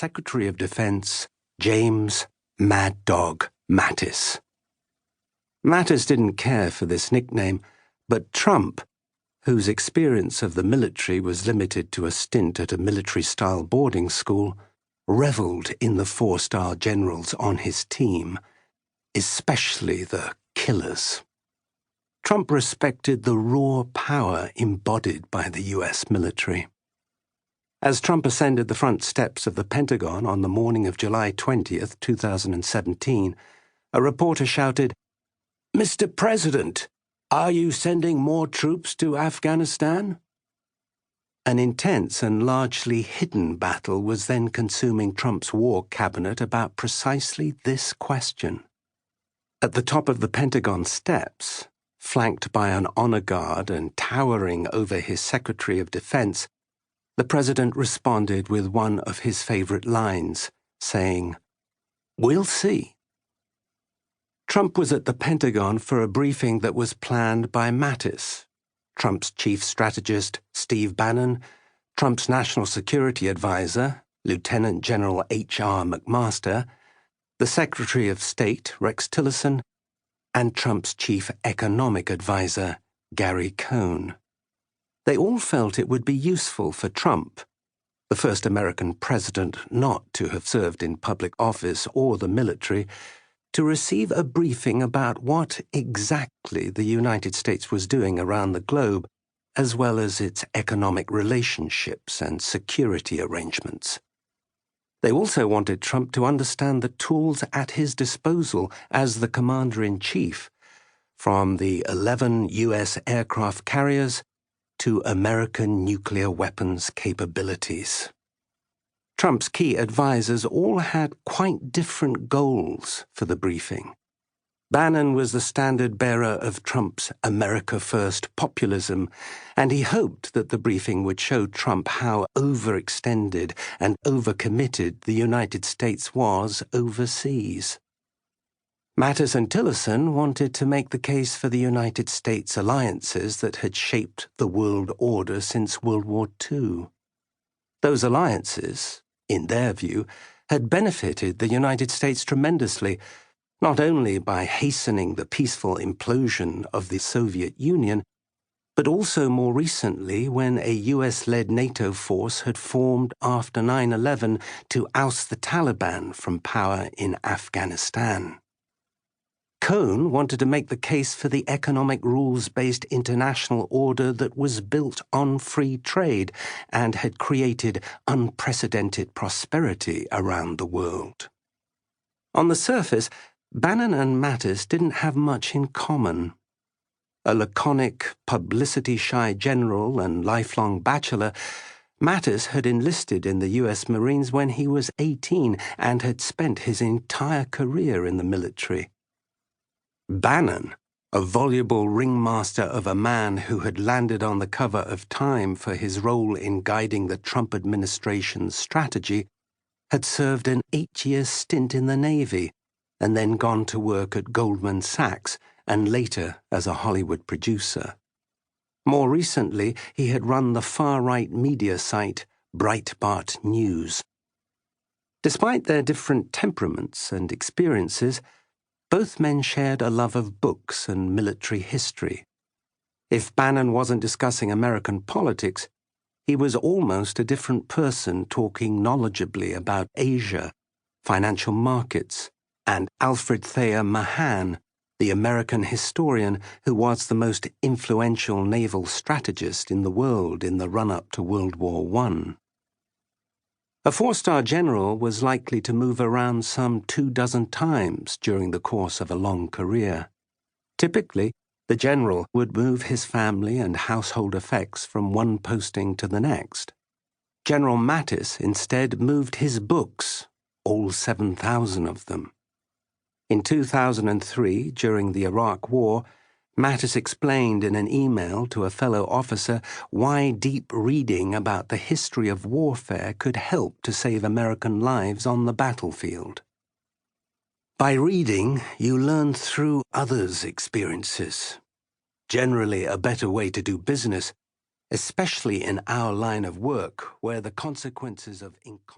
Secretary of Defense James Mad Dog Mattis. Mattis didn't care for this nickname, but Trump, whose experience of the military was limited to a stint at a military-style boarding school, revelled in the four-star generals on his team, especially the killers. Trump respected the raw power embodied by the U.S. military. As Trump ascended the front steps of the Pentagon on the morning of July 20th, 2017, a reporter shouted, "Mr. President, are you sending more troops to Afghanistan?" An intense and largely hidden battle was then consuming Trump's war cabinet about precisely this question. At the top of the Pentagon steps, flanked by an honor guard and towering over his Secretary of Defense, the president responded with one of his favorite lines, saying, "We'll see." Trump was at the Pentagon for a briefing that was planned by Mattis, Trump's chief strategist, Steve Bannon, Trump's national security advisor, Lieutenant General H.R. McMaster, the Secretary of State, Rex Tillerson, and Trump's chief economic advisor, Gary Cohn. They all felt it would be useful for Trump, the first American president not to have served in public office or the military, to receive a briefing about what exactly the United States was doing around the globe, as well as its economic relationships and security arrangements. They also wanted Trump to understand the tools at his disposal as the commander-in-chief, from the 11 U.S. aircraft carriers to American nuclear weapons capabilities. Trump's key advisers all had quite different goals for the briefing. Bannon was the standard-bearer of Trump's America First populism, and he hoped that the briefing would show Trump how overextended and overcommitted the United States was overseas. Mattis and Tillerson wanted to make the case for the United States alliances that had shaped the world order since World War II. Those alliances, in their view, had benefited the United States tremendously, not only by hastening the peaceful implosion of the Soviet Union, but also more recently when a US-led NATO force had formed after 9/11 to oust the Taliban from power in Afghanistan. Cohn wanted to make the case for the economic rules-based international order that was built on free trade and had created unprecedented prosperity around the world. On the surface, Bannon and Mattis didn't have much in common. A laconic, publicity-shy general and lifelong bachelor, Mattis had enlisted in the U.S. Marines when he was 18 and had spent his entire career in the military. Bannon, a voluble ringmaster of a man who had landed on the cover of Time for his role in guiding the Trump administration's strategy, had served an 8-year stint in the Navy and then gone to work at Goldman Sachs and later as a Hollywood producer. More recently, he had run the far-right media site Breitbart News. Despite their different temperaments and experiences, both men shared a love of books and military history. If Bannon wasn't discussing American politics, he was almost a different person talking knowledgeably about Asia, financial markets, and Alfred Thayer Mahan, the American historian who was the most influential naval strategist in the world in the run-up to World War I. A four-star general was likely to move around some 24 times during the course of a long career. Typically, the general would move his family and household effects from one posting to the next. General Mattis instead moved his books, all 7,000 of them. In 2003, during the Iraq War, Mattis explained in an email to a fellow officer why deep reading about the history of warfare could help to save American lives on the battlefield. By reading, you learn through others' experiences. Generally a better way to do business, especially in our line of work where the consequences of incompetence